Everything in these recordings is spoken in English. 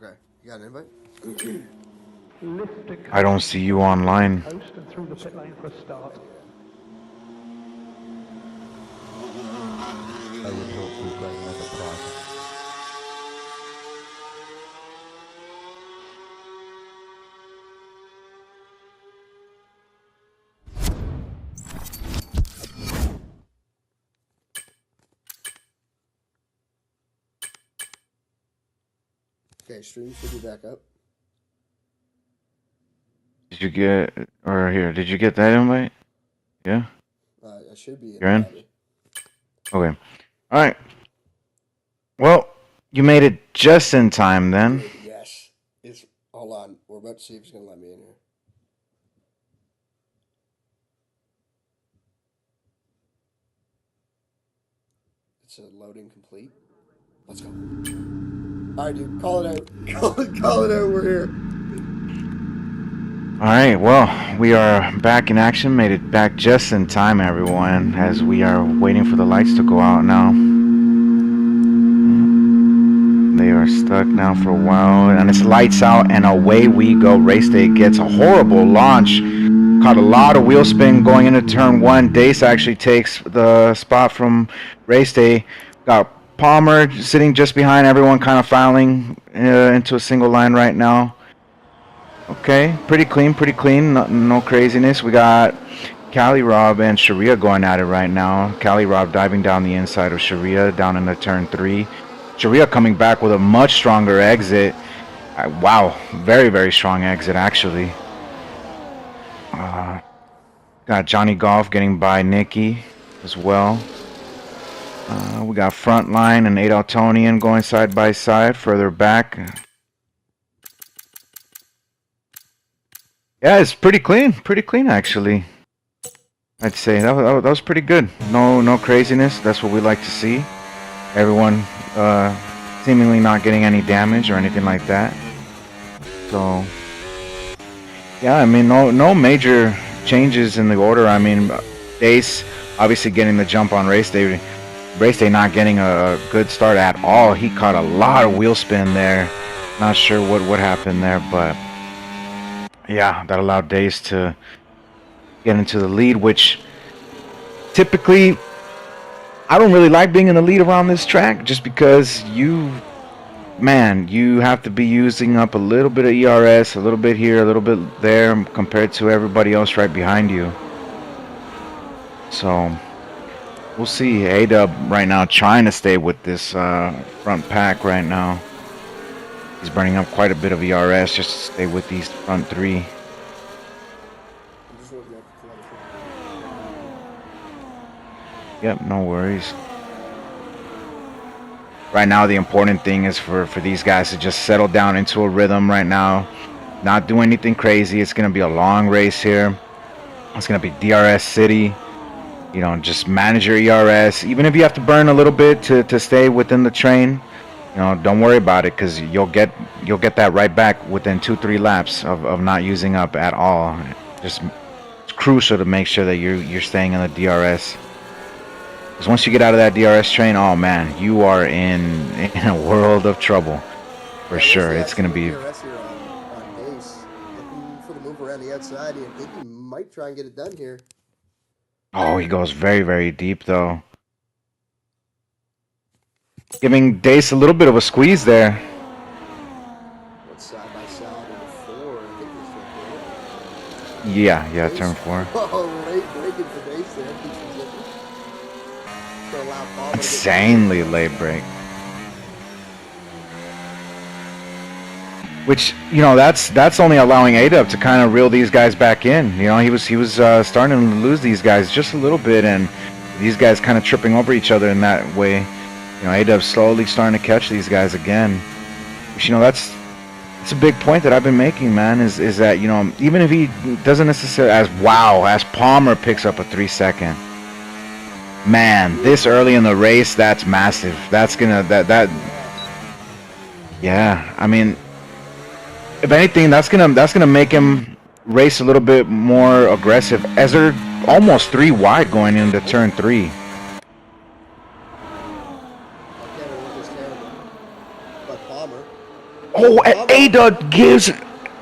Okay. You got an invite? I don't see you online. Through the pit lane for a start. I would hope we've got another private. Okay, stream should be back up. Did you get, or here, did you get that invite? Yeah? I should be in You're the in? lobby. Okay. Alright. Well, you made it just in time then. Dude, yes. Hold on. We're about to see if he's gonna let me in here. It's a loading complete. Let's go. Alright, dude. Call it out. Call it out. We're here. Alright, well, we are back in action. Made it back just in time, everyone, as we are waiting for the lights to go out now. They are stuck now for a while, and it's lights out, and away we go. Race Day gets a horrible launch. Caught a lot of wheel spin going into turn one. Dace actually takes the spot from Race Day. Got Palmer sitting just behind everyone, kind of filing into a single line right now. Okay, pretty clean, no craziness. We got Cali Rob and Sharia going at it right now. Cali Rob diving down the inside of Sharia down into turn 3. Sharia coming back with a much stronger exit. Wow, very strong exit actually. Got Johnny Golf getting by Nikki as well. We got Frontline and Adaltonian going side by side further back. Yeah, it's pretty clean actually. I'd say that was pretty good. No craziness. That's what we like to see. Everyone seemingly not getting any damage or anything like that. So yeah, I mean no major changes in the order. I mean Dace obviously getting the jump on Race Day. Race Day not getting a good start at all. He caught a lot of wheel spin there. Not sure what happened there, but yeah, that allowed Dace to get into the lead, which typically I don't really like being in the lead around this track just because you have to be using up a little bit of ERS, a little bit here, a little bit there compared to everybody else right behind you. So we'll see. A-Dub right now trying to stay with this front pack right now. He's burning up quite a bit of ERS just to stay with these front 3. Yep, no worries. Right now, the important thing is for these guys to just settle down into a rhythm right now. Not do anything crazy. It's going to be a long race here. It's going to be DRS City. You know, just manage your ERS. Even if you have to burn a little bit to stay within the train, you know, don't worry about it because you'll get that right back within 2-3 laps of not using up at all. Just it's crucial to make sure that you're staying in the DRS. Because once you get out of that DRS train, oh man, you are in a world of trouble for sure. It's gonna be. DRS here on Dace, looking for the move around the outside. I think he might try and get it done here. Oh, he goes very deep though. Giving Dace a little bit of a squeeze there. What's side by side in the 4? I think it's turn 4. Yeah, turn 4. Oh, late breaking for Dace there. Insanely late break. Which, you know, that's only allowing A-Dub to kind of reel these guys back in. You know, he was starting to lose these guys just a little bit, and these guys kind of tripping over each other in that way. You know, A-Dub slowly starting to catch these guys again. Which, you know, that's a big point that I've been making, man, is that, you know, even if he doesn't necessarily, as Palmer picks up a 3-second. Man, this early in the race, that's massive. That's gonna yeah, I mean, if anything, that's gonna make him race a little bit more aggressive, as they're almost 3 wide going into turn 3. Oh, Ada gives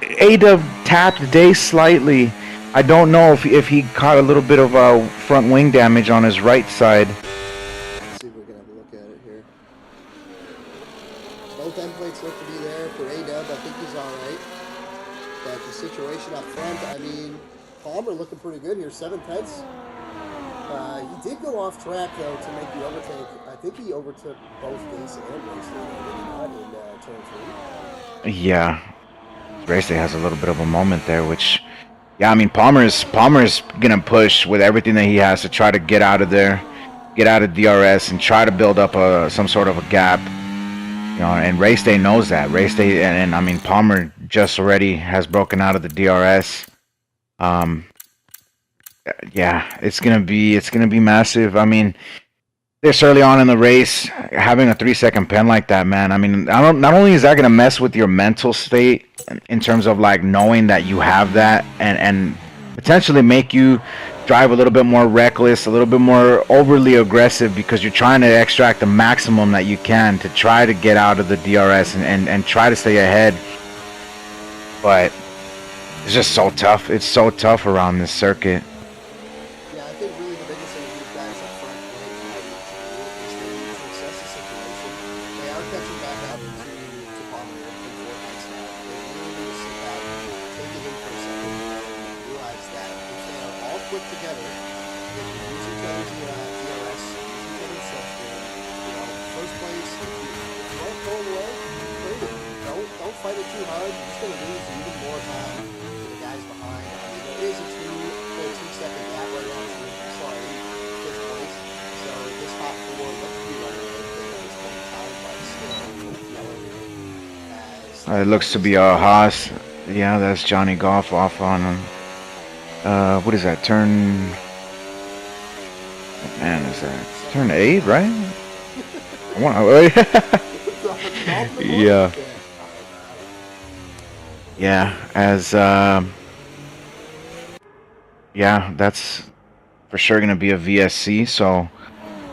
Ada tapped Day slightly. I don't know if he caught a little bit of front wing damage on his right side. Let's see if we can have a look at it here. Both end plates look to be there for A-Dub. I think he's all right. But the situation up front, I mean, Palmer looking pretty good here, 7/10. He did go off track, though, to make the overtake. I think he overtook both Dace and Race not in turn 3. Yeah, Race Day has a little bit of a moment there, which, yeah, I mean, Palmer's gonna push with everything that he has to try to get out of there, get out of DRS, and try to build up some sort of a gap. You know, and Race Day knows that. Race Day, and I mean, Palmer just already has broken out of the DRS. Yeah, it's gonna be massive. I mean, this early on in the race, having a 3-second pen like that, man. I mean, not only is that gonna mess with your mental state in terms of like knowing that you have that, and potentially make you drive a little bit more reckless, a little bit more overly aggressive, because you're trying to extract the maximum that you can to try to get out of the DRS and try to stay ahead. But it's just so tough. It's so tough around this circuit. Yeah, I think really the biggest thing with these guys up front is to assess the situation. They are catching back up to Palmer in 4 points now. They really need to sit back, take it in for a second, and realize that if they are all put together, if you use each other's DRS, use each other's substrate, first place, if you aren't going away, trade it. Don't fight it too hard. You're just going to lose even more time to the guys behind. I mean, there is a 2-second gap right now to sorry, 5th place. So this hot 4 looks to be running right there at this point in time, but still, It looks to be a Haas. Yeah, that's Johnny Goff off on him. What is that? Turn. What man is that? Turn 8, right? Yeah. Yeah, yeah, that's for sure going to be a VSC, so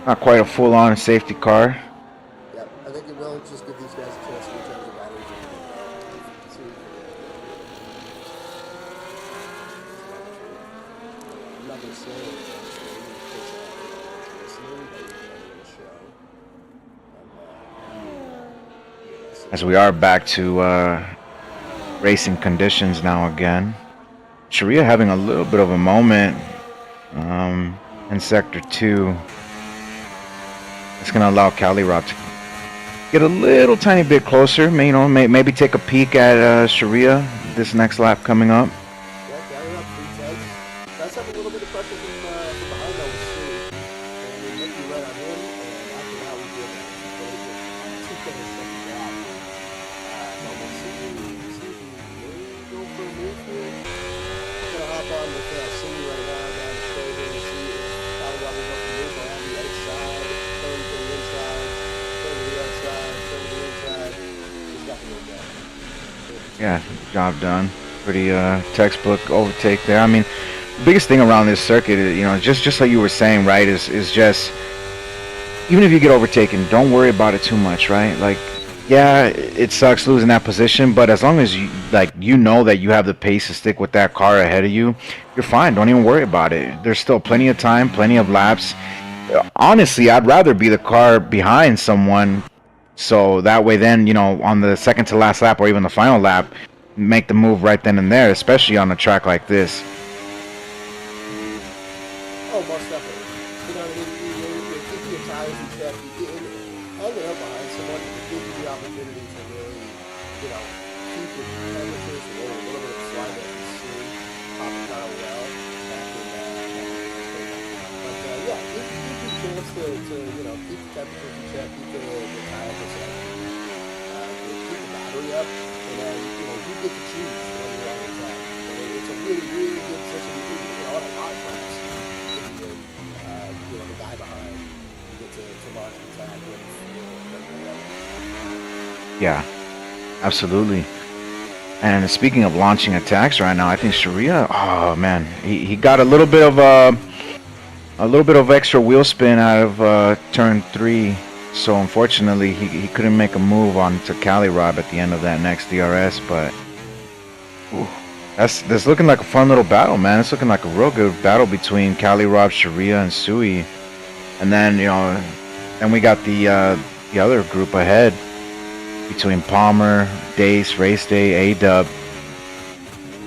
not quite a full-on safety car. Yeah, I think it will just give these guys a chance to recharge the batteries. I'm not going to say it. As we are back to racing conditions now again. Sharia having a little bit of a moment in Sector 2. It's going to allow Calirot to get a little tiny bit closer. Maybe take a peek at Sharia this next lap coming up. Yeah, Calirot 3 does have a little bit of pressure from behind that was too. And we might be right on him, and after that we get a 2-second gap. But we'll see if he may go for a move here. I'm going to hop on with Cindy right now down the straight here and see if Calirot will go for a move around the outside, turn to the inside, turn to the outside, turn to the inside. He's got the move down. Yeah, job done. Pretty textbook overtake there. I mean, the biggest thing around this circuit, just like you were saying, right, is just, even if you get overtaken, don't worry about it too much, right? Like, yeah, it sucks losing that position, but as long as you know that you have the pace to stick with that car ahead of you, you're fine. Don't even worry about it. There's still plenty of time, plenty of laps. Honestly, I'd rather be the car behind someone, so that way then, on the second to last lap or even the final lap, make the move right then and there, especially on a track like this. Oh, most definitely. You're keeping your tires in check. Hanging out behind someone to give you the opportunity to really, keep your temperatures low, a little bit of slide that you see pop the car well after that. But yeah, give you a chance to keep the temperatures in check, keep the tire percent, keep the battery up, and then you get to choose when you're on the track. So it's a really, really good position to be in. On a lot of tracks. The guy behind, you get to launch the track with Yeah, absolutely. And speaking of launching attacks right now, I think Sharia, oh man, he got a little bit of extra wheel spin out of turn 3. So unfortunately, he couldn't make a move on to Cali Rob at the end of that next DRS. But ooh, that's looking like a fun little battle, man. It's looking like a real good battle between Cali Rob, Sharia, and Sui. And then then we got the other group ahead between Palmer, Dace, Race Day, A-Dub.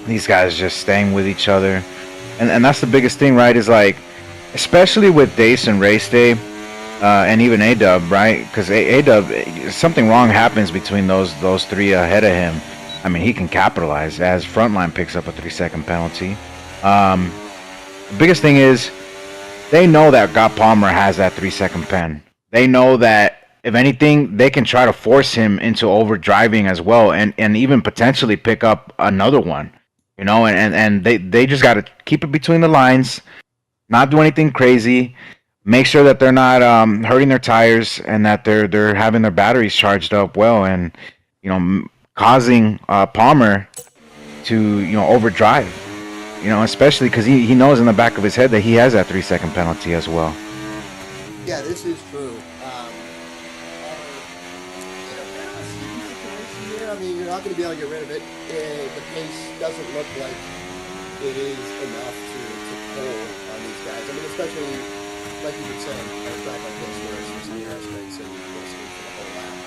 These guys just staying with each other. And that's the biggest thing, right? Is like, especially with Dace and Race Day, and even A-Dub, right? Because A-Dub, something wrong happens between those three ahead of him. I mean, he can capitalize as Frontline picks up a 3-second penalty. The biggest thing is, they know that God Palmer has that 3-second pen. They know that if anything, they can try to force him into overdriving as well, and even potentially pick up another one. And they just got to keep it between the lines, not do anything crazy, make sure that they're not hurting their tires, and that they're having their batteries charged up well, and causing Palmer to overdrive. Especially because he knows in the back of his head that he has that 3-second penalty as well. Yeah, this is true. I mean, you're not going to be able to get rid of it. The pace doesn't look like it is enough to pull on these guys. I mean, especially, like you were saying, on a track like this where it's in the airspace and you're listening for the whole lap.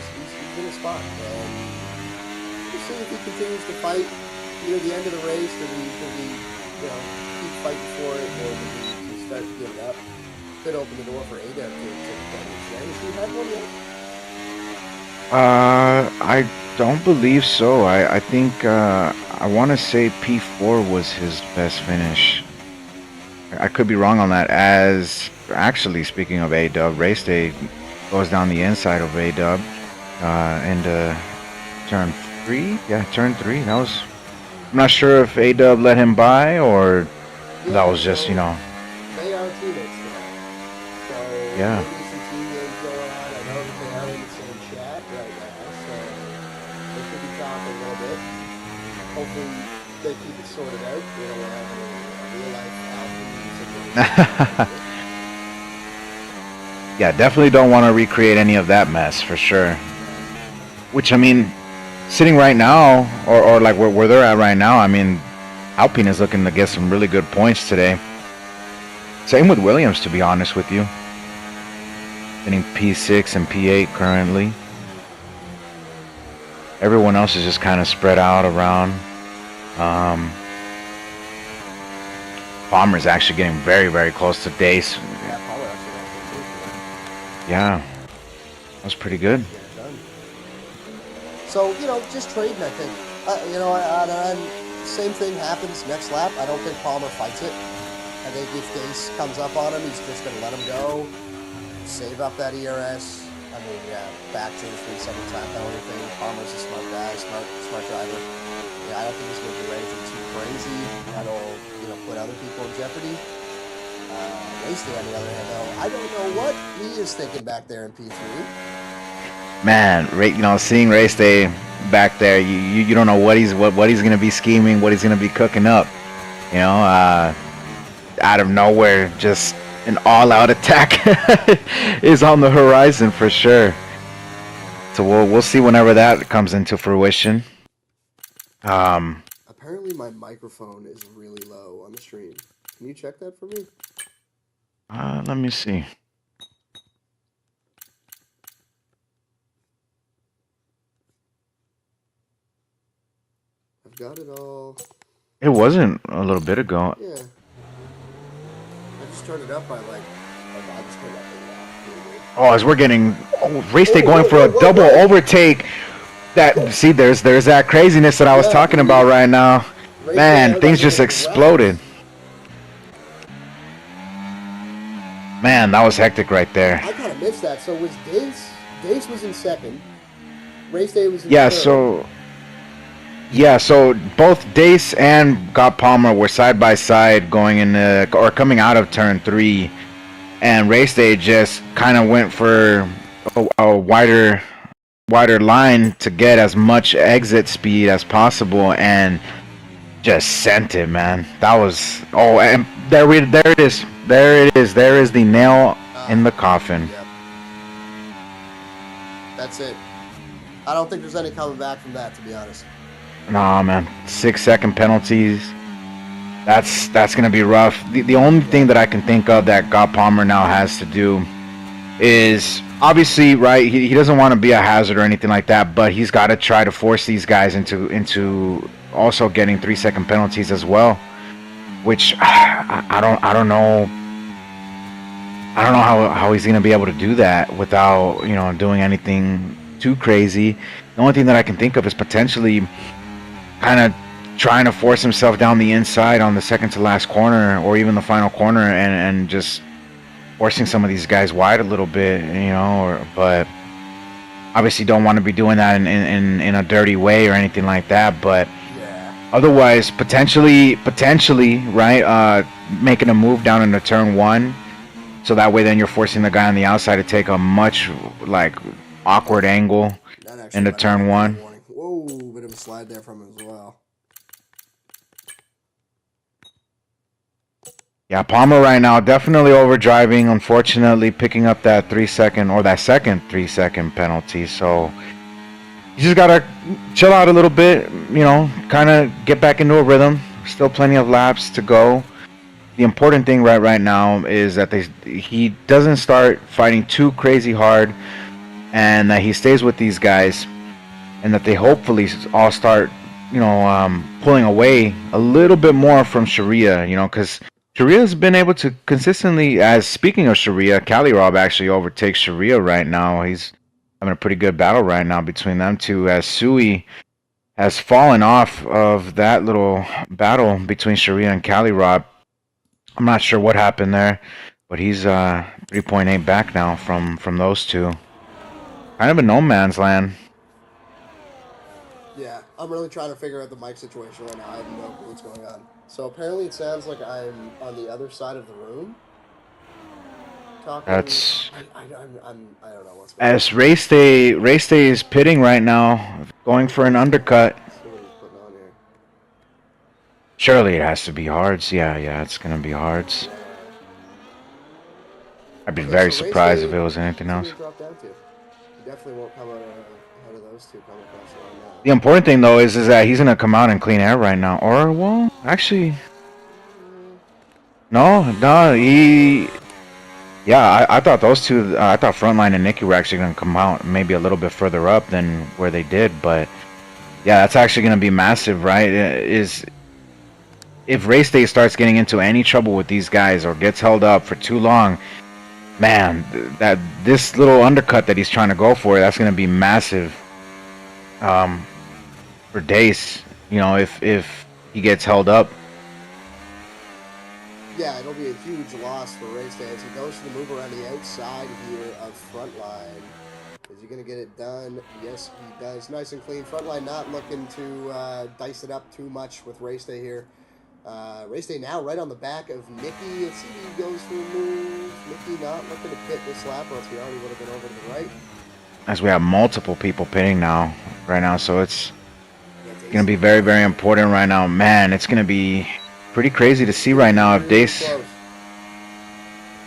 He's in a spot. And we'll see if he continues to fight near the end of the race. Does he keep fighting for it, or does he start to give it up? Could open the door for Ada to become a Has he had one yet? I don't believe so. I think I want to say P4 was his best finish. I could be wrong on that. As actually, speaking of A-Dub, Race Day goes down the inside of A-Dub into turn 3. Yeah, turn 3. That was. I'm not sure if A-Dub let him by or that was just They are teammates now. So Yeah. maybe some team games going on. I know that they are in the same chat right now, so they could be talking a little bit. Hopefully they keep it sorted out. We don't want to have any real life situation. Yeah, definitely don't want to recreate any of that mess for sure. Which, I mean, sitting right now, or like where they're at right now, I mean, Alpine is looking to get some really good points today. Same with Williams, to be honest with you. Getting P6 and P8 currently. Everyone else is just kind of spread out around. Palmer's actually getting very, very close to Dace. Yeah, that was pretty good. So, just trading, I think. Same thing happens next lap. I don't think Palmer fights it. I think if Dace comes up on him, he's just going to let him go, save up that ERS. I mean, yeah, back to the 3-second time penalty thing. Palmer's a smart guy, smart driver. Yeah, I don't think he's going to do anything too crazy that'll, put other people in jeopardy. Race Day, on the other hand, though, I don't know what he is thinking back there in P3. Man, seeing Race Day back there, you don't know what he's gonna be scheming, what he's gonna be cooking up. Out of nowhere, just an all-out attack is on the horizon for sure. So we'll see whenever that comes into fruition. Apparently, my microphone is really low on the stream. Can you check that for me? Let me see. I've got it all. It wasn't a little bit ago. Yeah. I just turned it up by I just turned it up a lot. As we're getting Race Day going for a double overtake. See, there's that craziness that I was talking about right now. Man, things just exploded. Man, that was hectic right there. I kind of missed that. So was Dace was in second. Race Day was in third. So both Dace and God Palmer were side by side going in or coming out of turn 3, and Race Day just kind of went for a wider line to get as much exit speed as possible, and just sent it, man. That was and there it is. There is the nail in the coffin. Yep. That's it. I don't think there's any coming back from that, to be honest. Nah, man. 6-second penalties. That's gonna be rough. The only thing that I can think of that God Palmer now has to do is obviously right. He doesn't want to be a hazard or anything like that, but he's got to try to force these guys into also getting 3-second penalties as well. Which I don't know. I don't know how he's gonna be able to do that without doing anything too crazy. The only thing that I can think of is potentially kind of trying to force himself down the inside on the second to last corner or even the final corner and just forcing some of these guys wide a little bit, but obviously don't want to be doing that in a dirty way or anything like that. But otherwise, potentially, right, making a move down into turn 1, so that way then you're forcing the guy on the outside to take a much awkward angle into turn 1. Whoa, bit of a slide there from him as well. Yeah, Palmer right now definitely overdriving. Unfortunately, picking up that 3-second or that second 3-second penalty. So you just gotta chill out a little bit. Kind of get back into a rhythm. Still plenty of laps to go. The important thing right now is that he doesn't start fighting too crazy hard, and that he stays with these guys, and that they hopefully all start, pulling away a little bit more from Sharia. Because Sharia's been able to consistently, speaking of Sharia, Cali Rob actually overtakes Sharia right now. He's having a pretty good battle right now between them two, as Sui has fallen off of that little battle between Sharia and Cali Rob. I'm not sure what happened there, but he's 3.8 back now from those two. Kind of a no man's land. Yeah, I'm really trying to figure out the mic situation right now. I have no clue what's going on. So apparently it sounds like I'm on the other side of the room talking. That's... I don't know what's going on. As Race Day is pitting right now, going for an undercut. Let's see what he's putting on here. Surely it has to be hards. Yeah, it's gonna be hards. I'd be very surprised if it was anything else. Drop down to. He definitely won't come out ahead of those two coming across the line now. The important thing though is that he's gonna come out in clean air right now. Or well, actually, no, he. Yeah, I thought those two. I thought Frontline and Nikki were actually gonna come out maybe a little bit further up than where they did, but yeah, that's actually gonna be massive, right? If Race Day starts getting into any trouble with these guys or gets held up for too long, man, this little undercut that he's trying to go for, that's gonna be massive. For Dace, if he gets held up. Yeah, it'll be a huge loss for Race Day as he goes for the move around the outside here of Frontline. Is he going to get it done? Yes, he does. Nice and clean. Frontline not looking to dice it up too much with Race Day here. Race Day now right on the back of Nikki. Let's see if he goes for a move. Nikki not looking to pit this lap, or else he already would have been over to the right. As we have multiple people pitting right now, so it's going to be very, very important right now. Man, it's going to be pretty crazy to see right now if Dace...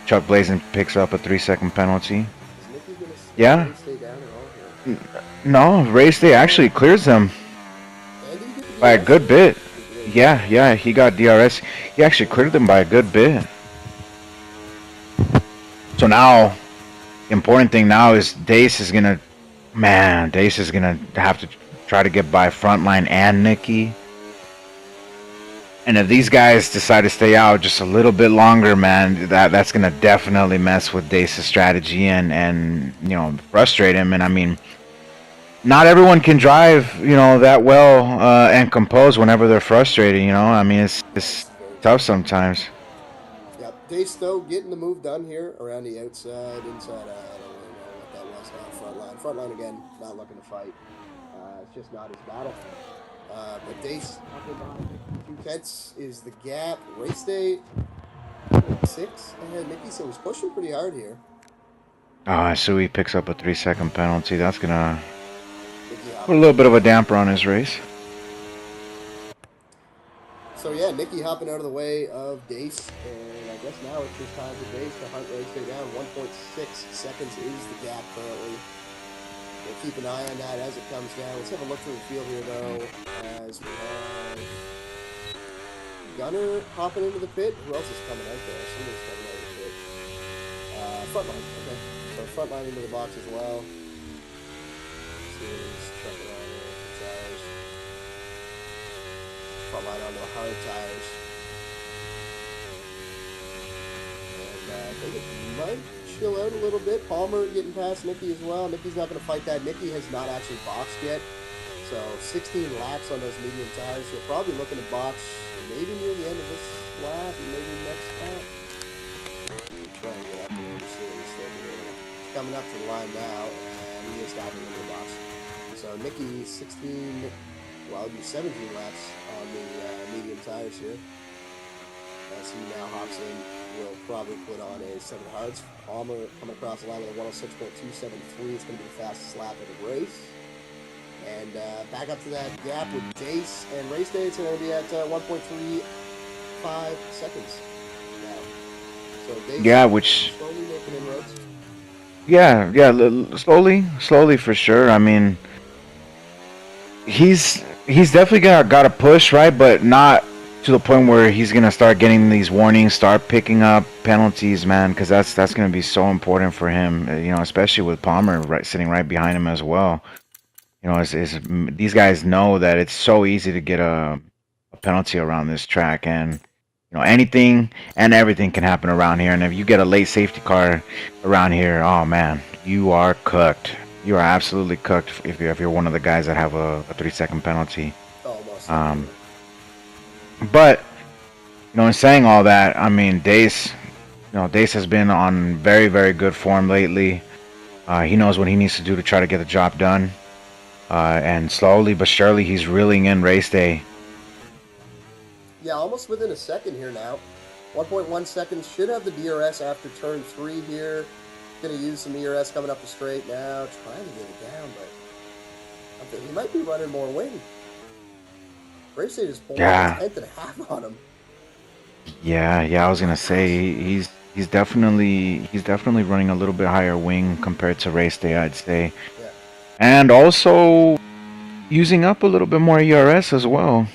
Chuck Blazin picks up a 3-second penalty. Yeah. No, Race Day actually clears them by a good bit. Yeah, he got DRS. He actually cleared them by a good bit. So now, the important thing now is Dace is going to have to try to get by Frontline and Nikki. And if these guys decide to stay out just a little bit longer, man, that's gonna definitely mess with Dace's strategy and frustrate him. And I mean, not everyone can drive that well and compose whenever they're frustrated. I mean, it's tough sometimes. Yep, Dace though getting the move done here around the outside, inside. I don't really know what that was. Frontline. Frontline again, not looking to fight. It's just not his battle. But Dace, 2/10 is the gap. Race Day, 6 ahead. Nikki, so he's pushing pretty hard here. Sui picks up a 3-second penalty. That's gonna put a little bit of a damper on his race. So yeah, Nikki hopping out of the way of Dace, and I guess guess now it's just time for Dace to hunt race day down. 1.6 seconds is the gap currently. We'll keep an eye on that as it comes down. Let's have a look through the field here, though, as we have Gunner hopping into the pit. Who else is coming out there? Somebody's coming out of the pit. Frontline, okay. So frontline into the box as well. Let's see what he's checking on here. Tires. Frontline on the hard tires. And I think it might chill out a little bit. Palmer getting past Nicky as well. Nicky's not going to fight that. Nicky has not actually boxed yet. So 16 laps on those medium tires. He'll probably looking to box maybe near the end of this lap, maybe next lap. Try and get up here to see what he's doing. Coming up to the line now, and he is diving into the box. So Nicky 16, well, it'll be 17 laps on the medium tires here. As he now hops in, will probably put on a 7 hards. Palmer coming across the line with a 106.273. It's going to be the fastest lap of the race. And back up to that gap with Dace and race day. It's going to be at 1.35 seconds now. So Dace, yeah, which slowly making inroads. slowly for sure. I mean, he's definitely got to push, right, but not to the point where he's gonna start getting these warnings, start picking up penalties, man, because that's gonna be so important for him. You know, especially with Palmer sitting right behind him as well. You know, these guys know that it's so easy to get a penalty around this track, and you know, anything and everything can happen around here. And if you get a late safety car around here, oh man, you are cooked. You are absolutely cooked if you're one of the guys that have a 3-second penalty. Almost. But you know, in saying all that, I mean, Dace has been on very, very good form lately. He knows what he needs to do to try to get the job done. And slowly but surely, he's reeling in race day. Yeah, almost within a second here now. 1.1 seconds. Should have the DRS after turn 3 here. Going to use some ERS coming up the straight now. Trying to get it down, but I think he might be running more wing. Race day just pulled a tenth and a half on him. Yeah. I was gonna say he's definitely running a little bit higher wing compared to race day, I'd say. Yeah. And also using up a little bit more ERS as well.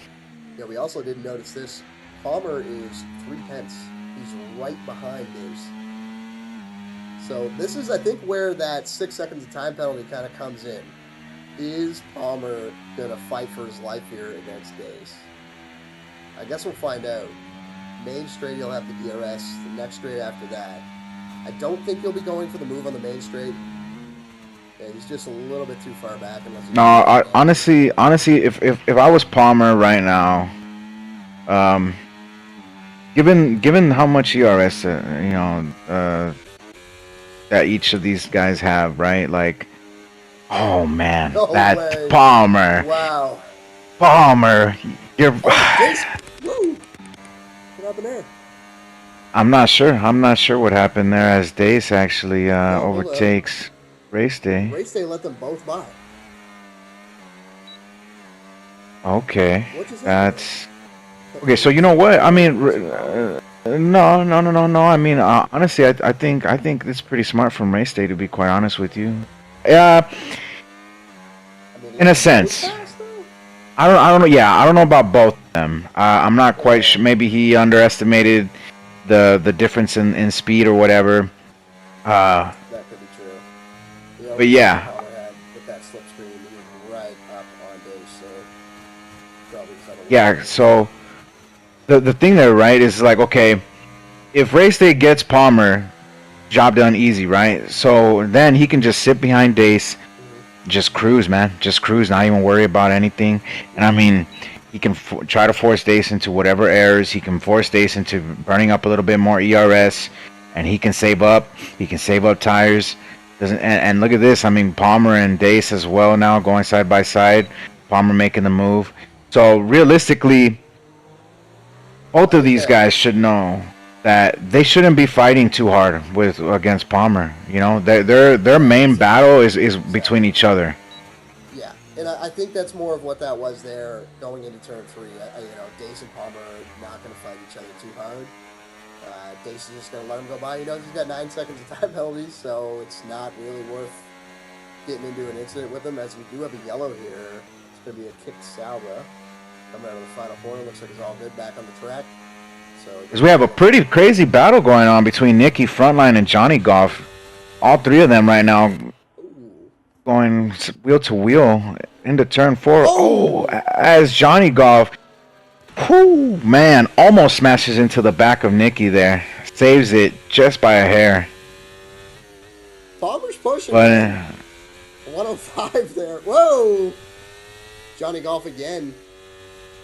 Yeah, we also didn't notice this. Palmer is 3/10. He's right behind Dace. So this is, I think, where that 6 seconds of time penalty kind of comes in. Is Palmer going to fight for his life here against Dace? I guess we'll find out. Main straight, he'll have the DRS. The next straight after that. I don't think he'll be going for the move on the main straight. Yeah, he's just a little bit too far back. Honestly, if I was Palmer right now, given how much ERS that each of these guys have, right? Like, oh man, No that way. Palmer. Wow. Palmer, you're. Dace, woo! What happened there? I'm not sure what happened there as Dace actually overtakes race day. Race day let them both by. Okay, What just happened? that's okay. So you know what? I mean, no. I mean, honestly, I think it's pretty smart from race day, to be quite honest with you. Yeah, I mean, in a sense. fast, though? I don't know. Yeah, I don't know about both of them. I'm not quite sure. Maybe he underestimated the difference in speed or whatever. That could be true. You know, But yeah. Palmer had with that slipstream, he was right up on Dace, so probably just had a Yeah. So the thing there, right, is like, okay, if race day gets Palmer, job done easy, right? So then he can just sit behind Dace, just cruise, man, just cruise, not even worry about anything. And I mean, he can try to force Dace into whatever errors. He can force Dace into burning up a little bit more ERS, and he can save up. He can save up tires. And look at this. I mean, Palmer and Dace as well now going side by side. Palmer making the move. So realistically, both of these guys should know that they shouldn't be fighting too hard against Palmer. You know, their main battle is between each other. Yeah, and I think that's more of what that was there going into turn 3. You know, Dace and Palmer are not going to fight each other too hard. Dace is just going to let him go by. He knows he's got 9 seconds of time penalties, so it's not really worth getting into an incident with him, as we do have a yellow here. It's going to be a kicked salva. Coming out of the final corner. Looks like it's all good back on the track. Because we have a pretty crazy battle going on between Nicky, Frontline, and Johnny Golf. All three of them right now going wheel to wheel into turn 4. Oh, as Johnny Golf, whoo, man, almost smashes into the back of Nicky there. Saves it just by a hair. Palmer's pushing. But 105 there. Whoa! Johnny Golf again.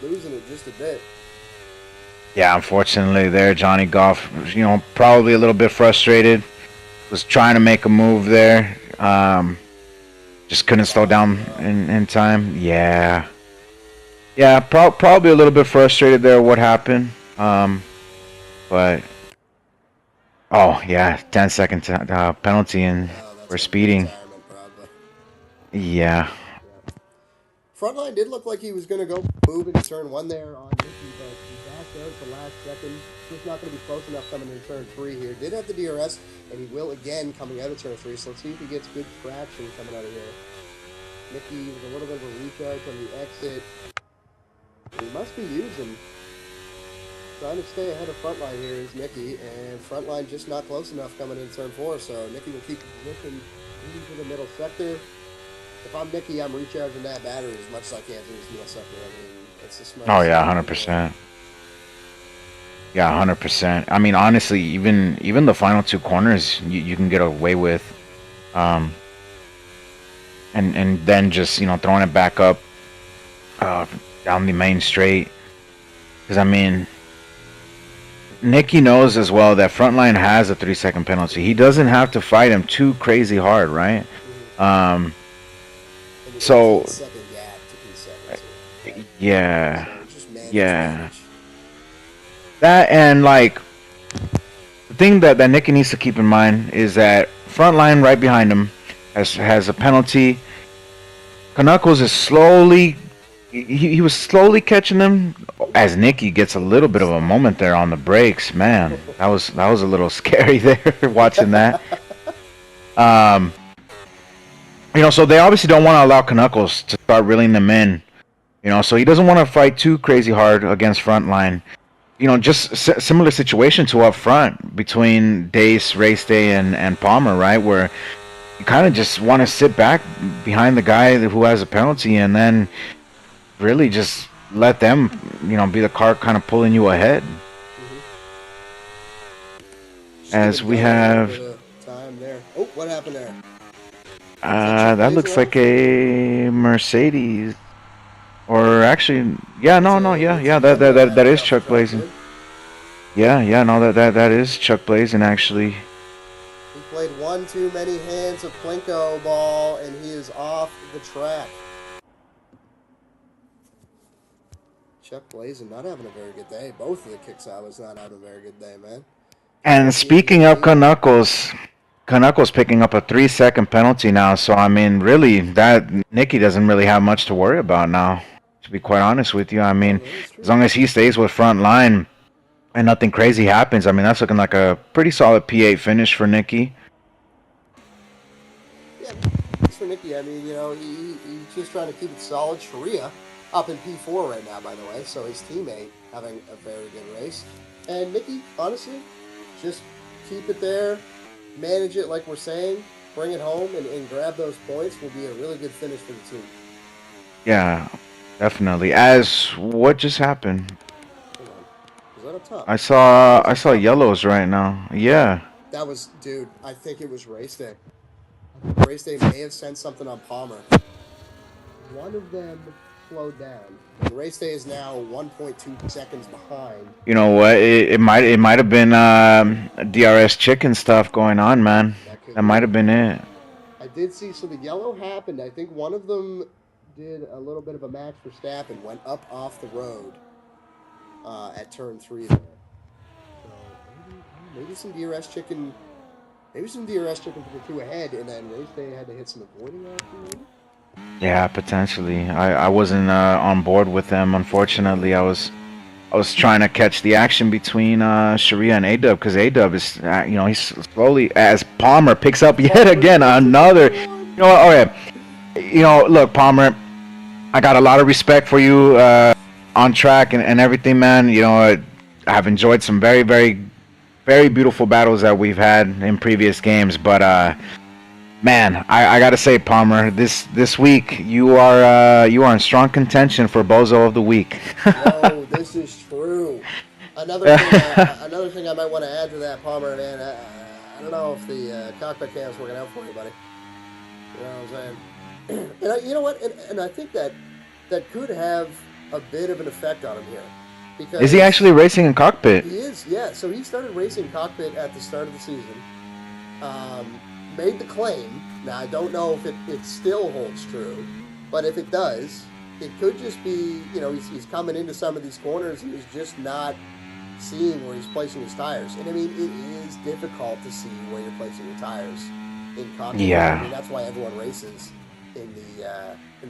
Losing it just a bit. yeah, unfortunately there, Johnny Golf, probably a little bit frustrated. Was trying to make a move there. Just couldn't slow down in time. Yeah. Yeah, probably a little bit frustrated there what happened. But oh yeah, 10-second penalty and for speeding. Yeah. Frontline did look like he was going to go move into turn 1 there on Nicky, but he backed out at the last second. Just not going to be close enough coming into turn 3 here. Did have the DRS, and he will again coming out of turn 3, so let's see if he gets good traction coming out of here. Nicky with a little bit of a recharge on the exit. He must be using. Trying to stay ahead of Frontline here is Nicky, and Frontline just not close enough coming in turn 4, so Nicky will keep the position moving to the middle sector. If I'm Nicky, I'm recharging that battery as much as I can through this middle sector. I mean, it's the smartest. Oh yeah, 100%. Yeah, 100%. I mean, honestly, even the final 2 corners you can get away with, and then just throwing it back up down the main straight. Because I mean, Nicky knows as well that Frontline has a 3-second penalty. He doesn't have to fight him too crazy hard, right? So yeah. That, and like the thing that Nicky needs to keep in mind is that Frontline right behind him has a penalty. Knuckles is slowly he was slowly catching them as Nicky gets a little bit of a moment there on the brakes. Man, that was a little scary there watching that. So they obviously don't want to allow Knuckles to start reeling them in. So he doesn't want to fight too crazy hard against Frontline. Just similar situation to up front between Dace, Race Day, and Palmer, right? Where you kind of just want to sit back behind the guy who has a penalty and then really just let them, be the car kind of pulling you ahead. As we have... time there. Oh, what happened there? That looks like a Mercedes. Or actually, yeah, that is Chuck Blazing. Yeah, that is Chuck Blazing actually. He played one too many hands of Plinko ball, and he is off the track. Chuck Blazing not having a very good day. Both of the kicks out was not having a very good day, man. And speaking of Knuckles picking up a 3-second penalty now, so I mean, really, that Nicky doesn't really have much to worry about now. To be quite honest with you, I mean, as long as he stays with Frontline and nothing crazy happens, I mean, that's looking like a pretty solid P8 finish for Nicky. Yeah, thanks for Nicky. I mean, he's just trying to keep it solid. Sharia up in P4 right now, by the way, so his teammate having a very good race. And Nicky, honestly, just keep it there, manage it like we're saying, bring it home, and grab those points will be a really good finish for the team. Yeah. Definitely. As what just happened? Hold on. Is that up top? I saw yellows right now. Yeah. That was, dude, I think it was Race Day. Race Day may have sent something on Palmer. One of them slowed down. And Race Day is now 1.2 seconds behind. You know what? It might have been DRS chicken stuff going on, man. That might have been it. I did see, so the yellow happened. I think one of them did a little bit of a match for Stappen, went up off the road at turn 3 there. So maybe some DRS chicken, for the 2 ahead, and then Race Day had to hit some avoiding action. Yeah, potentially. I wasn't on board with them. Unfortunately, I was I was trying to catch the action between Sharia and Adub because Adub is, he's slowly as Palmer picks up yet again another. You know what? Okay, look, Palmer, I got a lot of respect for you on track and everything, man. I've enjoyed some very, very, very beautiful battles that we've had in previous games, but man, I gotta say, Palmer, this week you are in strong contention for Bozo of the Week. No, this is true. Another thing I might want to add to that, Palmer, man. I don't know if the cockpit cam's working out for you, buddy. You know what I'm saying? You know what? And I think that could have a bit of an effect on him here. Because Is he actually racing in cockpit? He is, yeah. So he started racing cockpit at the start of the season. Made the claim. Now, I don't know if it still holds true, but if it does, it could just be, he's coming into some of these corners and he's just not seeing where he's placing his tires. And I mean, it is difficult to see where you're placing your tires in cockpit. Yeah. I mean, that's why everyone races in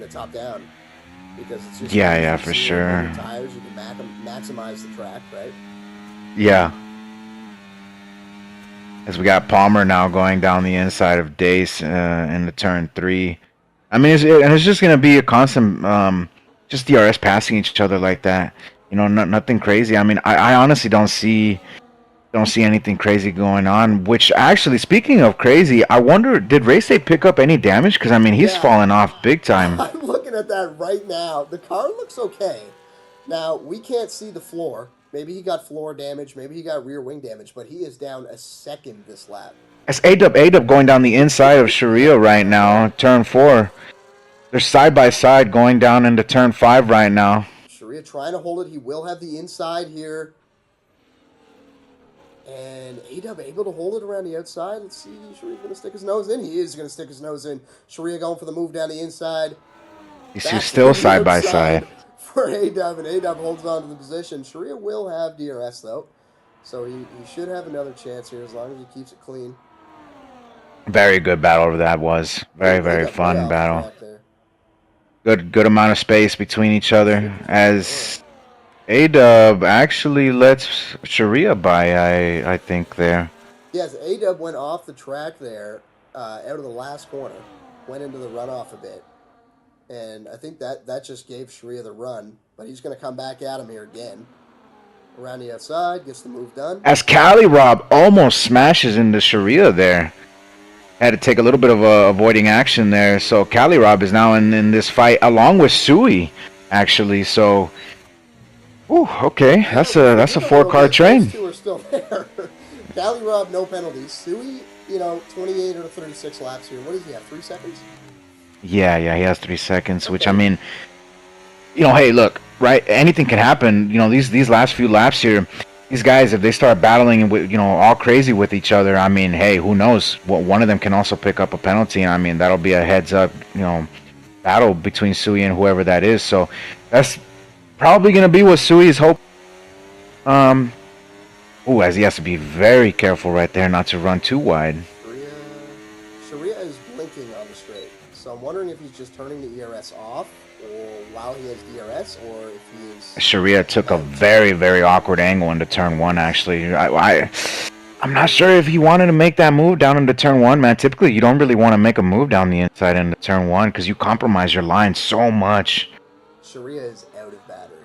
the top down, because it's just Yeah, for sure. your tires, you can maximize the track, right? Yeah. As we got Palmer now going down the inside of Dace in the turn 3. I mean, it's just gonna be a constant, just DRS passing each other like that. Nothing crazy. I mean, I honestly don't see anything crazy going on. Which actually, speaking of crazy, I wonder, did Race Day pick up any damage? Because I mean, he's fallen off big time. I'm looking at that right now. The car looks okay. Now we can't see the floor. Maybe he got floor damage. Maybe he got rear wing damage. But he is down a second this lap. It's A-Dub going down the inside of Sharia right now, turn 4. They're side by side going down into turn 5 right now. Sharia trying to hold it. He will have the inside here. And A-Dub able to hold it around the outside. Let's see. Sharia's going to stick his nose in. He is going to stick his nose in. Sharia going for the move down the inside. He's still side by side. For A-Dub, and A-Dub holds on to the position. Sharia will have DRS, though. So he should have another chance here as long as he keeps it clean. Very good battle that was. Very, very fun battle. Good amount of space between each other as A-Dub actually lets Sharia by, I think, there. Yes, A-Dub went off the track there out of the last corner. Went into the runoff a bit. And I think that just gave Sharia the run. But he's going to come back at him here again. Around the outside, gets the move done. As Cali Rob almost smashes into Sharia there. Had to take a little bit of avoiding action there. So Cali Rob is now in this fight along with Sui, actually. So, okay. That's a 4-car train. Those two are still there. Cali Rob, no penalties. Sui, 28 or 36 laps here. What does he have, 3 seconds? Yeah, he has 3 seconds, which, I mean, hey, look, right, anything can happen. These last few laps here, these guys, if they start battling with, all crazy with each other, I mean, hey, who knows? One of them can also pick up a penalty, and I mean, that'll be a heads-up, battle between Sui and whoever that is. So that's probably going to be what Sui is hoping. As he has to be very careful right there not to run too wide. Sharia is blinking on the straight, so I'm wondering if he's just turning the ERS off or while he has DRS, or if he is... Sharia took a very, very awkward angle into turn 1, actually. I'm not sure if he wanted to make that move down into turn 1, man. Typically, you don't really want to make a move down the inside into turn 1 because you compromise your line so much. Sharia is out of battery.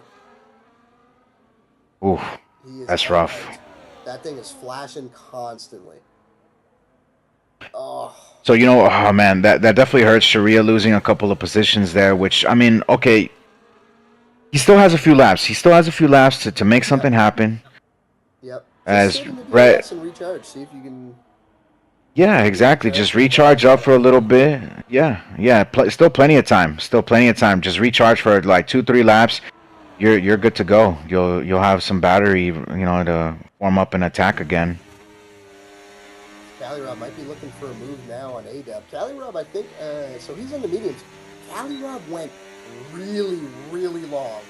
Ooh, that's rough. That thing is flashing constantly. Oh. So, oh man, that definitely hurts. Sharia losing a couple of positions there, which, I mean, okay, he still has a few laps. He still has a few laps to make something happen. Yep. As and recharge. See if you can... Yeah, exactly. Just recharge up for a little bit. Yeah. Still plenty of time. Just recharge for like 2-3 laps. You're good to go. You'll have some battery, to warm up and attack again. Cali Rob might be looking for a move now on A-Dub. Cali Rob, I think, so he's on the mediums. Cali Rob went really, really long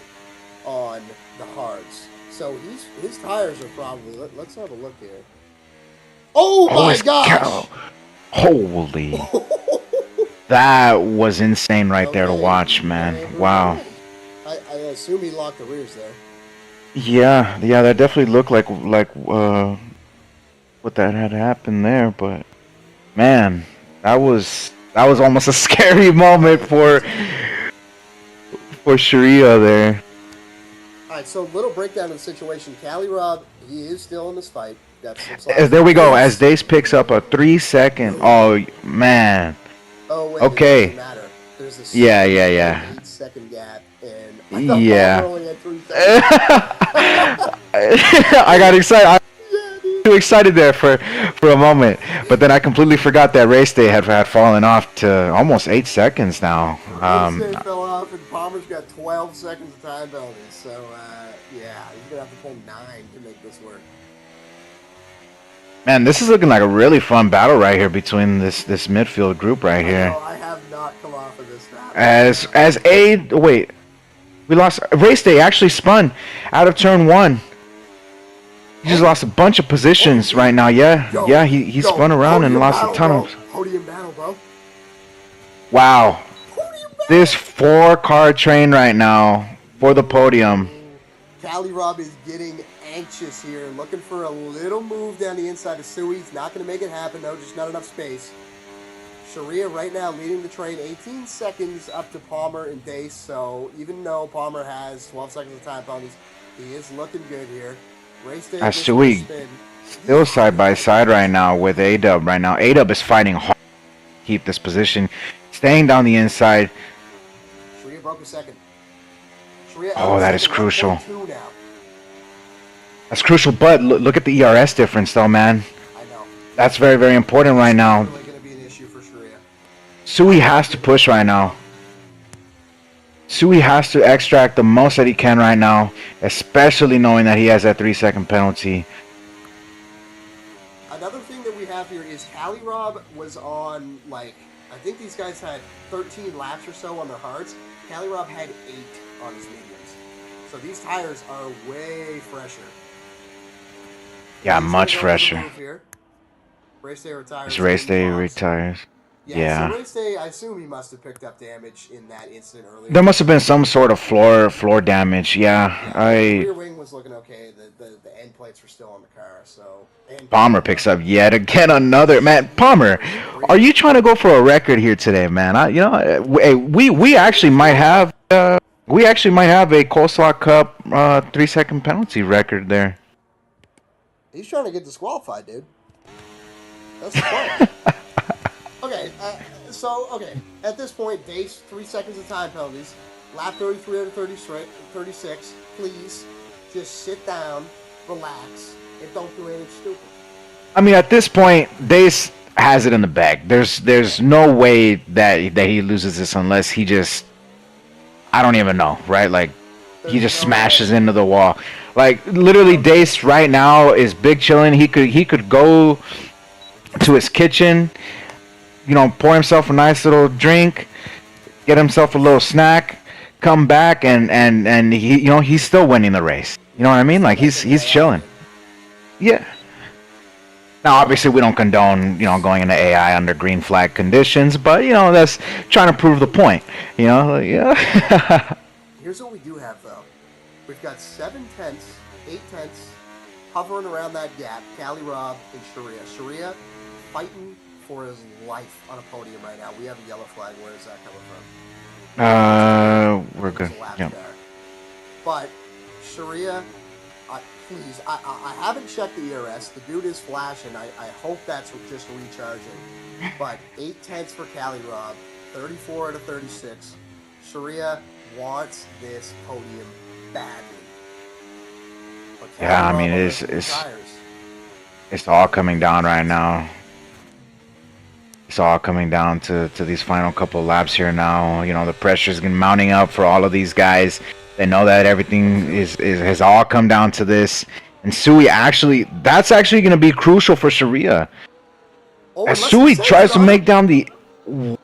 on the hards. So his tires are probably, let's have a look here. Oh my gosh! Holy. That was insane right there to watch, man. Wow. I assume he locked the rears there. Yeah, yeah, that definitely looked like what that had happened there, but man, that was almost a scary moment Oh, it was, man. for Sharia there. All right, so little breakdown of the situation. Cali Rob, he is still in this fight. Got some slots. There we go. As Dace. Dace picks up a 3 second. No. Oh man. Oh wait, it doesn't Okay. matter. There's a Yeah, yeah, 7 yeah. and 8 second gap, and I thought Palmer Yeah. only had 3 seconds. I got excited. I Yeah, dude. was too excited there for a moment, but then I completely forgot that race day had fallen off to almost 8 seconds now. Wednesday fell off, and Palmer's got 12 seconds of time penalties. So, yeah, he's going to have to pull 9 to make this work. Man, this is looking like a really fun battle right here between this midfield group right here. No, I have not come off of this now. As a wait, we lost race day actually spun out of turn 1. He just lost a bunch of positions right now. Yeah, Yo, yeah, he yo, spun around and podium lost a battle, ton bro. of. Podium battle, bro. Wow, Podium battle. this 4-car train right now for the podium. Cali Rob is getting anxious here, looking for a little move down the inside of Sui. He's not going to make it happen, though, just not enough space. Sharia right now leading the train 18 seconds up to Palmer and Dace, so even though Palmer has 12 seconds of time penalties, he is looking good here. Race day As this Sui spin. still side by side right now with A-Dub right now. A-Dub is fighting hard to keep this position, staying down the inside. Sharia broke a second. Sharia Oh, out that is second, crucial. 1.2 now. That's crucial, but look at the ERS difference though, man. I know. That's very, very important right now. It's really going to be an issue for Sharia. Sui has to push right now. Sui has to extract the most that he can right now, especially knowing that he has that 3-second penalty. Another thing that we have here is Cali Rob was on, like, I think these guys had 13 laps or so on their hards. Cali Rob had 8 on his mediums. So these tires are way fresher. Yeah, He's much gonna go for the fresher. move here. Race day retires. This race day Bombs. retires. Yeah, Yeah. so race day, I assume he must have picked up damage in that incident earlier. There must have been some sort of floor damage. Yeah, The rear wing was looking okay. The end plates were still on the car, so. And Palmer picks up yet again another man. Palmer, are you trying to go for a record here today, man? We actually might have a Coleslaw Cup 3-second penalty record there. He's trying to get disqualified, dude. That's the point. Okay, okay. At this point, Dace, 3 seconds of time penalties. Lap 33 out of 36. Please, just sit down, relax, and don't do anything stupid. I mean, at this point, Dace has it in the bag. There's no way that he loses this unless he just, I don't even know, right? Like, he just smashes into the wall. Like, literally, Dace right now is big chilling. He could go to his kitchen, pour himself a nice little drink, get himself a little snack, come back, and he's still winning the race. You know what I mean? Like, he's chilling. Yeah. Now, obviously, we don't condone, going into AI under green flag conditions, but, that's trying to prove the point. Yeah. Here's what we do have, though. We've got 7 tenths, 8 tenths, hovering around that gap. Cali Rob and Sharia. Sharia fighting for his life on a podium right now. We have a yellow flag. Where is that coming from? We're good. Yep. There. But Sharia, please, I haven't checked the ERS. The dude is flashing. I hope that's just recharging. But 8 tenths for Cali Rob, 34 out of 36. Sharia wants this podium badly. Yeah, I mean, it's all coming down right now. It's all coming down to these final couple laps here now. The pressure's been mounting up for all of these guys. They know that everything has all come down to this. And Sui that's actually going to be crucial for Sharia. As Sui tries to make down the...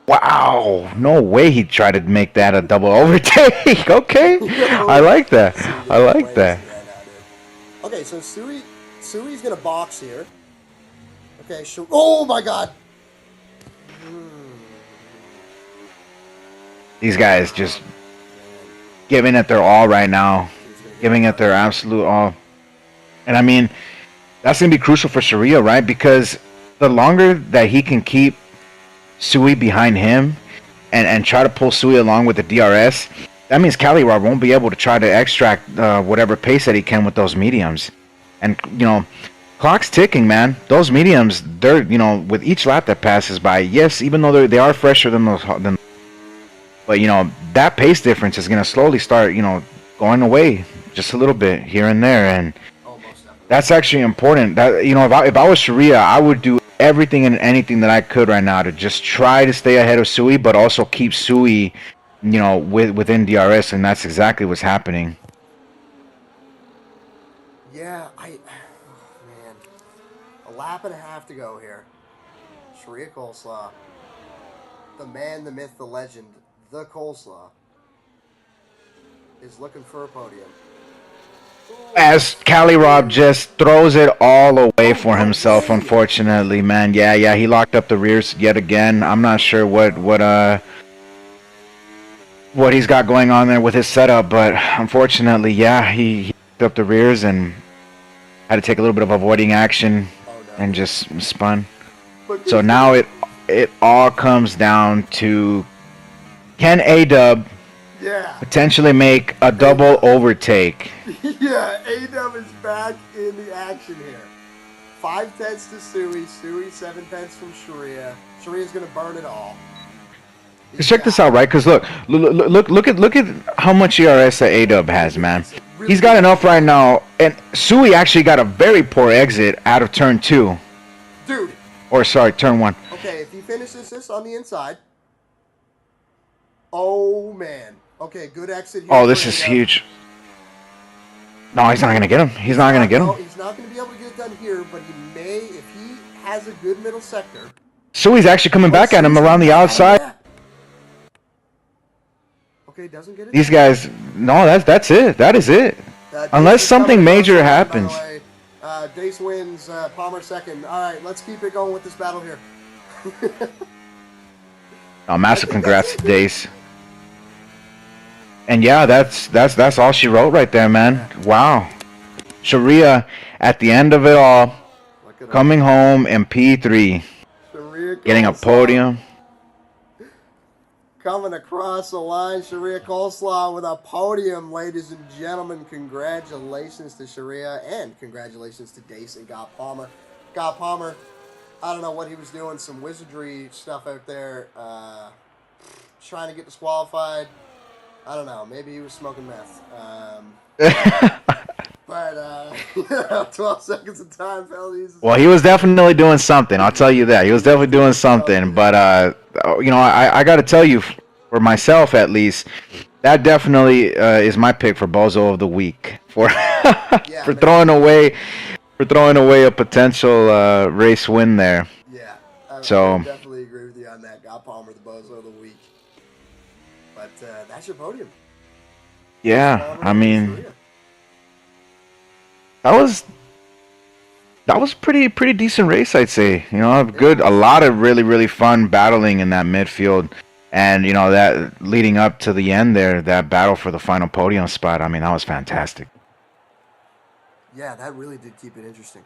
Wow, no way he tried to make that a double overtake. Okay, I like that. I like that. Okay, so Sui's gonna box here. Okay, oh my God! These guys just giving it their all right now. He's gonna giving it their absolute all. And I mean, that's going to be crucial for Sharia, right? Because the longer that he can keep Sui behind him and try to pull Sui along with the DRS, that means Calyrob won't be able to try to extract whatever pace that he can with those mediums. And, clock's ticking, man. Those mediums, they're, with each lap that passes by, yes, even though they are fresher than those, but, that pace difference is going to slowly start, going away just a little bit here and there. And that's actually important. That, if I was Sharia, I would do everything and anything that I could right now to just try to stay ahead of Sui, but also keep Sui, within DRS, and that's exactly what's happening. Yeah, man, a lap and a half to go here. Sharia Coleslaw, the man, the myth, the legend, the Coleslaw, is looking for a podium. As Calyrob just throws it all away for himself, unfortunately, man. Yeah, he locked up the rears yet again. I'm not sure what he's got going on there with his setup, but unfortunately, yeah, he locked up the rears and had to take a little bit of avoiding action and just spun. So now it all comes down to, can A-Dub potentially make a double overtake? Yeah, A-Dub is back in the action here. 5 tenths to Sui, 7 tenths from Sharia. Sharia's gonna burn it all. Check this out, right? Because look at how much ERS that A-Dub has, man. He's got enough right now, and Sui actually got a very poor exit out of turn 2. Dude. Or sorry, turn 1. Okay, if he finishes this on the inside. Oh man. Okay, good exit here. Oh, this is huge. No, he's not gonna get him. He's not gonna get him. No, he's not gonna be able to get it done here, but he may if he has a good middle sector. Sui's actually coming back at him around the outside. Okay, doesn't get it. These guys, no, that's it. That is it. Unless something major happens. By the way, Dace wins, Palmer second. All right, let's keep it going with this battle here. Oh, massive congrats to Dace. And yeah, that's all she wrote right there, man. Wow. Sharia at the end of it all, coming home in P3, getting a podium. Coming across the line, Sharia Coleslaw with a podium, ladies and gentlemen. Congratulations to Sharia, and congratulations to Dace and God Palmer. God Palmer, I don't know what he was doing, some wizardry stuff out there, trying to get disqualified. I don't know, maybe he was smoking meth. But 12 seconds of time, fellas. Well, he was definitely doing something. I'll tell you that. He was definitely doing something. But, I got to tell you, for myself at least, that definitely is my pick for Bozo of the Week. For throwing away a potential race win there. Yeah, I definitely agree with you on that. God Palmer, the Bozo of the Week. But that's your podium. Yeah, I mean, that was pretty decent race, I'd say. A lot of really fun battling in that midfield, and that leading up to the end there, that battle for the final podium spot. I mean, that was fantastic. Yeah, that really did keep it interesting.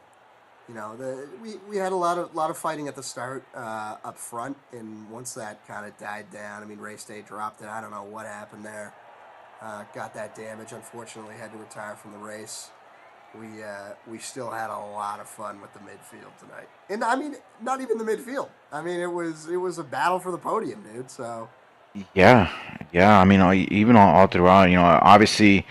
We had a lot of fighting at the start up front, and once that kind of died down, I mean, Race Day dropped it. I don't know what happened there. Got that damage. Unfortunately, had to retire from the race. We still had a lot of fun with the midfield tonight, and I mean, not even the midfield. I mean, it was a battle for the podium, dude. So. Yeah. I mean, even all throughout, obviously,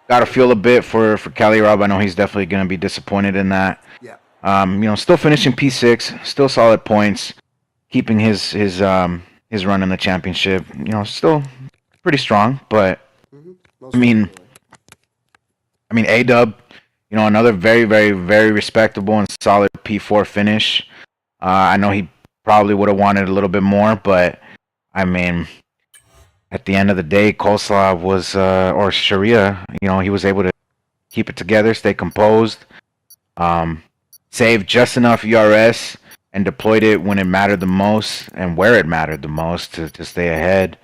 got to feel a bit for Calyrob. I know he's definitely going to be disappointed in that. Yeah. Still finishing P6, still solid points, keeping his run in the championship. Still pretty strong, but I mean, A-Dub, another very respectable and solid P4 finish. I know he probably would have wanted a little bit more, but I mean, at the end of the day, Coleslaw was or Sharia, he was able to keep it together, stay composed. Saved just enough ERS and deployed it when it mattered the most and where it mattered the most to stay ahead.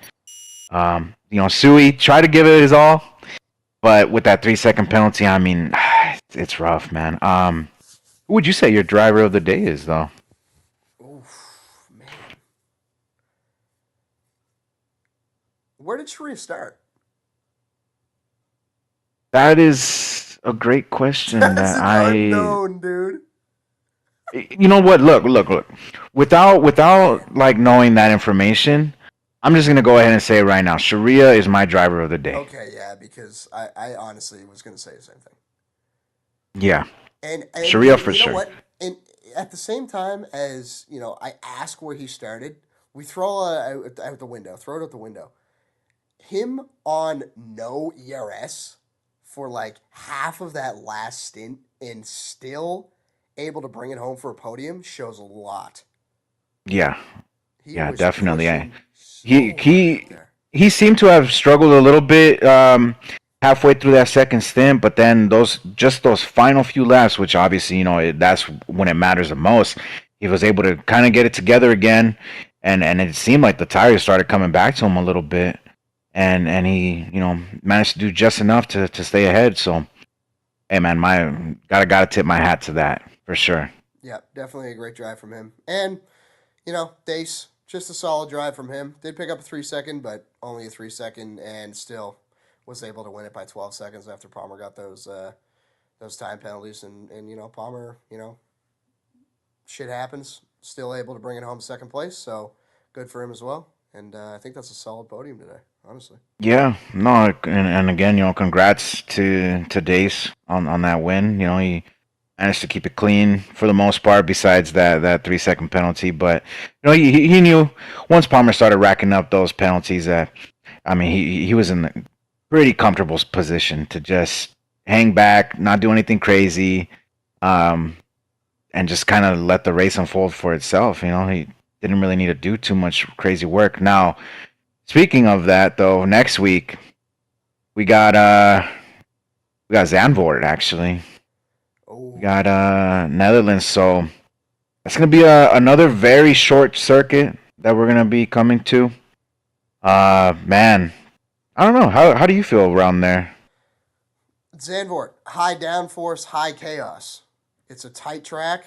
Sui tried to give it his all. But with that 3 second penalty, I mean, it's rough, man. Who would you say your driver of the day is, though? Oof, man. Where did Sharif start? That is a great question That's that an I unknown, dude. you know what? Look. Without like knowing that information, I'm just gonna go ahead and say it right now. Sharia is my driver of the day. Okay, yeah, because I honestly was gonna say the same thing. Yeah, And Sharia for you know sure. what? And at the same time as I ask where he started, we throw out the window, throw it out the window. Him on no ERS for like half of that last stint and still able to bring it home for a podium shows a lot. Yeah, He yeah, was definitely. pushing He so hard out he there. he seemed to have struggled a little bit halfway through that second stint, but then those final few laps, which obviously that's when it matters the most. He was able to kind of get it together again, and it seemed like the tires started coming back to him a little bit, and he managed to do just enough to stay ahead. So hey man, my gotta tip my hat to that for sure. Yeah, definitely a great drive from him. And Dace, just a solid drive from him. Did pick up a 3 second, but only a 3 second, and still was able to win it by 12 seconds after Palmer got those time penalties. And Palmer, shit happens. Still able to bring it home second place, so good for him as well. And I think that's a solid podium today, honestly. Yeah, no, and again, congrats to Dace on that win. He managed to keep it clean for the most part, besides that 3 second penalty. But he knew once Palmer started racking up those penalties that I mean he was in a pretty comfortable position to just hang back, not do anything crazy, um, and just kind of let the race unfold for itself. He didn't really need to do too much crazy work. Now, speaking of that, though, next week we got we got Zandvoort actually. We Oh, got Netherlands, so it's gonna be another very short circuit that we're gonna be coming to. Man, I don't know. How do you feel around there? Zandvoort, high downforce, high chaos. It's a tight track.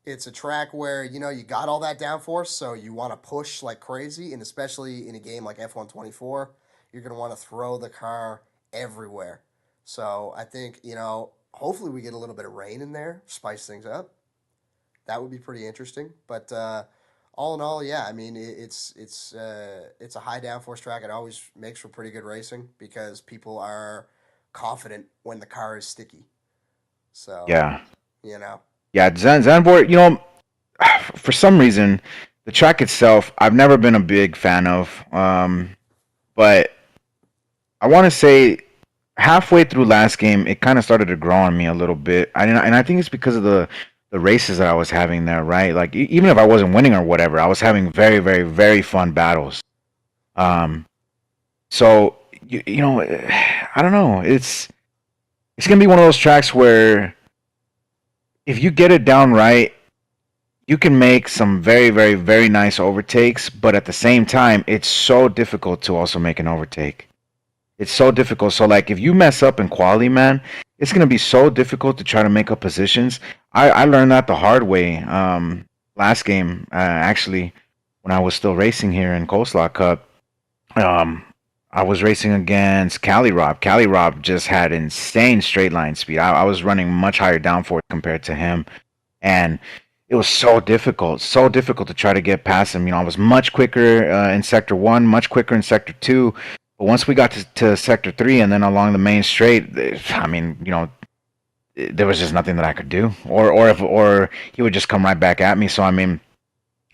It's a track where you got all that downforce, so you want to push like crazy, and especially in a game like F124, you're gonna want to throw the car everywhere. So I think hopefully we get a little bit of rain in there, spice things up. That would be pretty interesting. But all in all, yeah, I mean it's a high downforce track. It always makes for pretty good racing because people are confident when the car is sticky. So Yeah, you know, yeah, Zandvoort. For some reason, the track itself, I've never been a big fan of. But I want to say halfway through last game, it kind of started to grow on me a little bit. And I think it's because of the races that I was having there, right? Like even if I wasn't winning or whatever, I was having very, very, very fun battles. Um, so I don't know. It's gonna be one of those tracks where if you get it down right, you can make some very, very, very nice overtakes. But at the same time, it's so difficult to also make an overtake. It's so difficult. So like if you mess up in quality, man, it's gonna be so difficult to try to make up positions. I learned that the hard way. Last game, actually, when I was still racing here in Coleslaw Cup, um, I was racing against Cali Rob. Cali Rob just had insane straight line speed. I was running much higher downforce compared to him, and it was so difficult to try to get past him. I was much quicker in sector one, much quicker in sector two. But once we got to sector three and then along the main straight, I mean, there was just nothing that I could do, or he would just come right back at me. So I mean,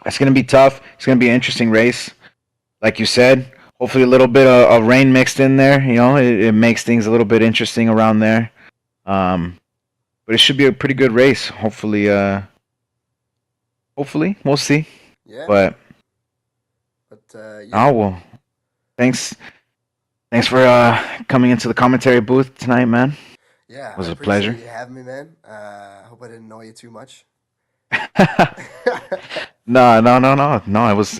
it's gonna be tough. It's gonna be an interesting race, like you said. Hopefully, a little bit of rain mixed in there. It makes things a little bit interesting around there. Um, but it should be a pretty good race. Hopefully, we'll see. yeah. But But oh yeah, well, thanks. Thanks for coming into the commentary booth tonight, man. yeah, It I was a appreciate pleasure. you having me, man. I hope I didn't annoy you too much. No.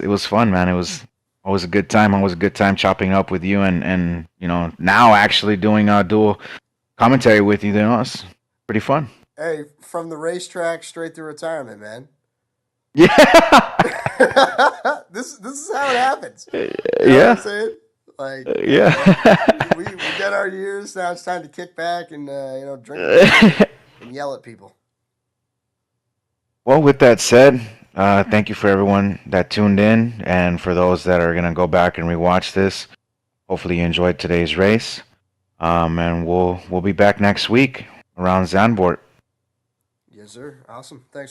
It was fun, man. It was Always a good time. Always a good time chopping up with you, and now actually doing dual commentary with you. It's pretty fun. Hey, from the racetrack straight to retirement, man. Yeah. This is how it happens. You know what Yeah. I'm saying? Like, Yeah. we got our years. Now it's time to kick back and drink and yell at people. Well, with that said, thank you for everyone that tuned in, and for those that are gonna go back and rewatch this. Hopefully, you enjoyed today's race, and we'll be back next week around Zandvoort. Yes, sir. Awesome. Thanks.